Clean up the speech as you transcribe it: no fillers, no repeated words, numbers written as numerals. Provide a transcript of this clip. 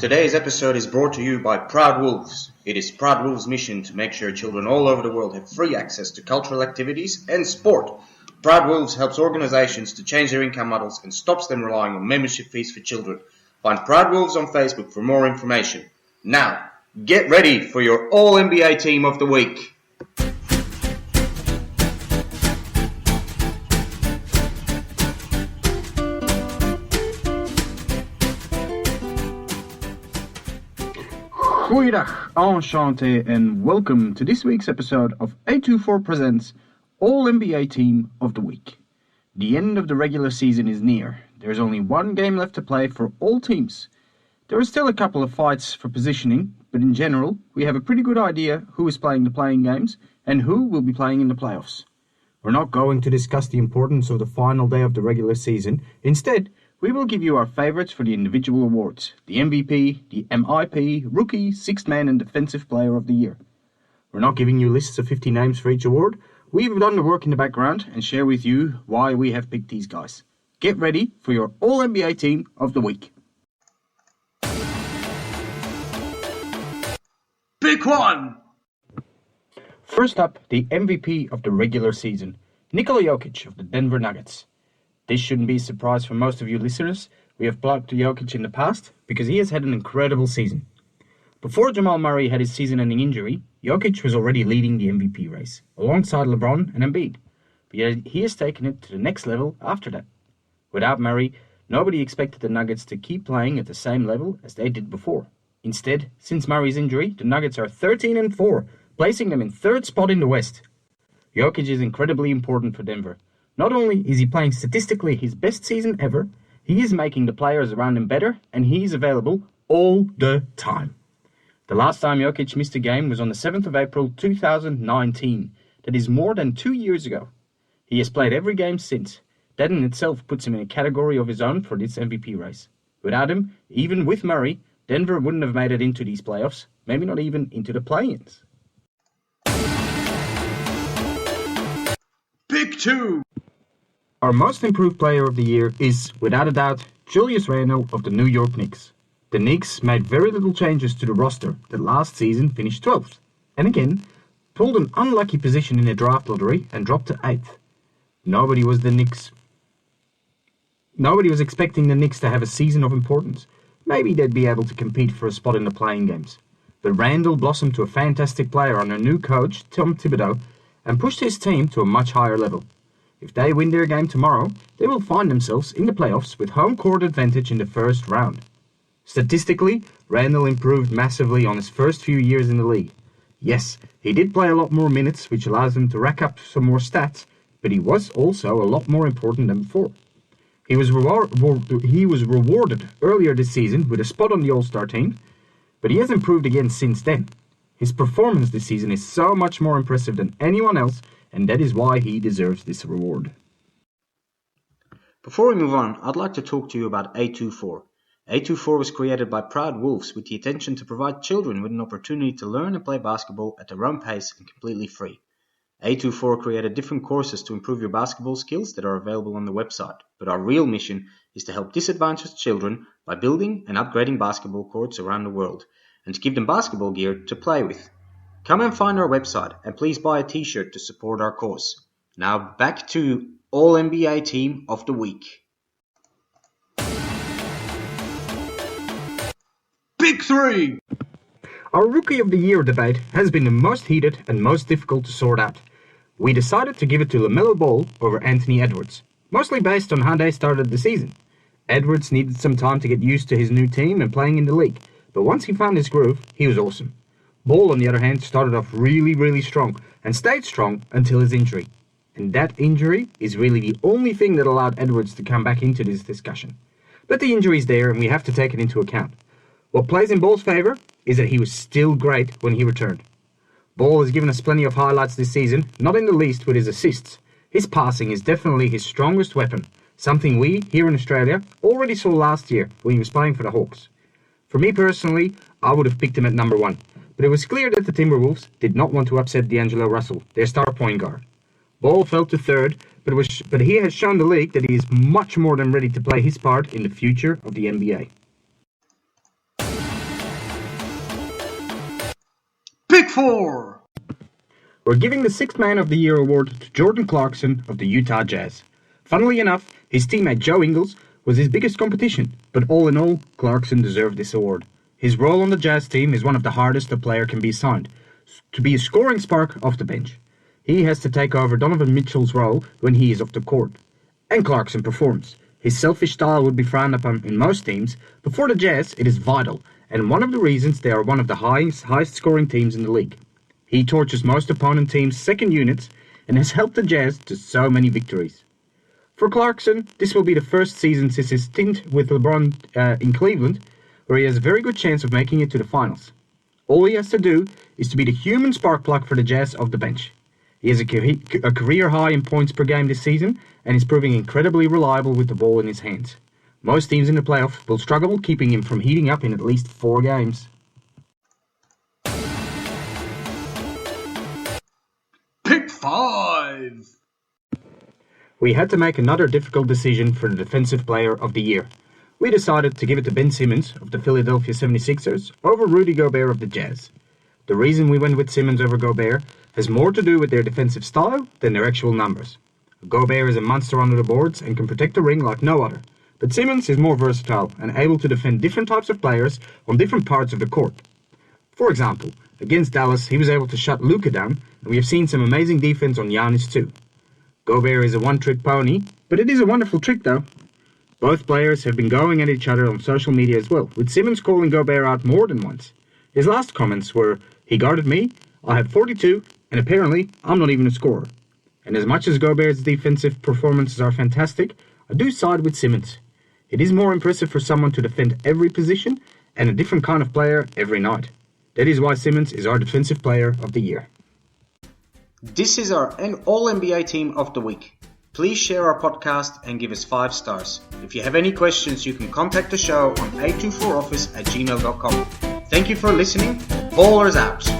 Today's episode is brought to you by Proud Wolves. It is Proud Wolves' mission to make sure children all over the world have free access to cultural activities and sport. Proud Wolves helps organizations to change their income models and stops them relying on membership fees for children. Find Proud Wolves on Facebook for more information. Now, get ready for your All-NBA Team of the Week. Goeiedag, enchantée, and welcome to this week's episode of A24 Presents All-NBA Team of the Week. The end of the regular season is near. There's only one game left to play for all teams. There are still a couple of fights for positioning, but in general, we have a pretty good idea who is playing the playing games and who will be playing in the playoffs. We're not going to discuss the importance of the final day of the regular season. Instead, we will give you our favourites for the individual awards, the MVP, the MIP, Rookie, Sixth Man and Defensive Player of the Year. We're not giving you lists of 50 names for each award. We've done the work in the background and share with you why we have picked these guys. Get ready for your All-NBA Team of the Week. Pick one! First up, the MVP of the regular season, Nikola Jokic of the Denver Nuggets. This shouldn't be a surprise for most of you listeners. We have plugged Jokic in the past because he has had an incredible season. Before Jamal Murray had his season-ending injury, Jokic was already leading the MVP race, alongside LeBron and Embiid. But yet he has taken it to the next level after that. Without Murray, nobody expected the Nuggets to keep playing at the same level as they did before. Instead, since Murray's injury, the Nuggets are 13-4, placing them in third spot in the West. Jokic is incredibly important for Denver. Not only is he playing statistically his best season ever, he is making the players around him better, and he is available all the time. The last time Jokic missed a game was on the 7th of April 2019. That is more than 2 years ago. He has played every game since. That in itself puts him in a category of his own for this MVP race. Without him, even with Murray, Denver wouldn't have made it into these playoffs, maybe not even into the play-ins. Pick two! Our most improved player of the year is, without a doubt, Julius Randle of the New York Knicks. The Knicks made very little changes to the roster that last season finished 12th, and again, pulled an unlucky position in the draft lottery and dropped to 8th. Nobody was expecting the Knicks to have a season of importance. Maybe they'd be able to compete for a spot in the playing games. But Randle blossomed to a fantastic player under new coach Tom Thibodeau and pushed his team to a much higher level. If they win their game tomorrow, they will find themselves in the playoffs with home court advantage in the first round. Statistically, Randle improved massively on his first few years in the league. Yes, he did play a lot more minutes, which allows him to rack up some more stats, but he was also a lot more important than before. He was rewarded earlier this season with a spot on the All-Star team, but he has improved again since then. His performance this season is so much more impressive than anyone else, and that is why he deserves this reward. Before we move on, I'd like to talk to you about A24. A24 was created by Proud Wolves with the intention to provide children with an opportunity to learn and play basketball at their own pace and completely free. A24 created different courses to improve your basketball skills that are available on the website, but our real mission is to help disadvantaged children by building and upgrading basketball courts around the world, and to give them basketball gear to play with. Come and find our website and please buy a t-shirt to support our cause. Now back to All-NBA Team of the Week. Pick three! Our Rookie of the Year debate has been the most heated and most difficult to sort out. We decided to give it to LaMelo Ball over Anthony Edwards, mostly based on how they started the season. Edwards needed some time to get used to his new team and playing in the league, but once he found his groove, he was awesome. Ball, on the other hand, started off really strong and stayed strong until his injury. And that injury is really the only thing that allowed Edwards to come back into this discussion. But the injury is there and we have to take it into account. What plays in Ball's favour is that he was still great when he returned. Ball has given us plenty of highlights this season, not in the least with his assists. His passing is definitely his strongest weapon, something we, here in Australia, already saw last year when he was playing for the Hawks. For me personally, I would have picked him at number 1. But it was clear that the Timberwolves did not want to upset D'Angelo Russell, their star point guard. Ball fell to 3rd, but he has shown the league that he is much more than ready to play his part in the future of the NBA. Pick 4! We're giving the Sixth Man of the Year award to Jordan Clarkson of the Utah Jazz. Funnily enough, his teammate Joe Ingles was his biggest competition, but all in all, Clarkson deserved this award. His role on the Jazz team is one of the hardest a player can be assigned, to be a scoring spark off the bench. He has to take over Donovan Mitchell's role when he is off the court. And Clarkson performs. His selfish style would be frowned upon in most teams, but for the Jazz it is vital, and one of the reasons they are one of the highest scoring teams in the league. He torches most opponent teams' second units and has helped the Jazz to so many victories. For Clarkson, this will be the first season since his stint with LeBron in Cleveland, where he has a very good chance of making it to the finals. All he has to do is to be the human spark plug for the Jazz off the bench. He has a career high in points per game this season and is proving incredibly reliable with the ball in his hands. Most teams in the playoffs will struggle keeping him from heating up in at least 4 games. Pick 5! We had to make another difficult decision for the Defensive Player of the Year. We decided to give it to Ben Simmons of the Philadelphia 76ers over Rudy Gobert of the Jazz. The reason we went with Simmons over Gobert has more to do with their defensive style than their actual numbers. Gobert is a monster under the boards and can protect the ring like no other, but Simmons is more versatile and able to defend different types of players on different parts of the court. For example, against Dallas he was able to shut Luka down, and we have seen some amazing defense on Giannis too. Gobert is a one-trick pony, but it is a wonderful trick though. Both players have been going at each other on social media as well, with Simmons calling Gobert out more than once. His last comments were, "He guarded me, I had 42, and apparently I'm not even a scorer." And as much as Gobert's defensive performances are fantastic, I do side with Simmons. It is more impressive for someone to defend every position and a different kind of player every night. That is why Simmons is our Defensive Player of the Year. This is our All-NBA Team of the Week. Please share our podcast and give us 5 stars. If you have any questions, you can contact the show on a24office@gmail.com. Thank you for listening. Ballers out!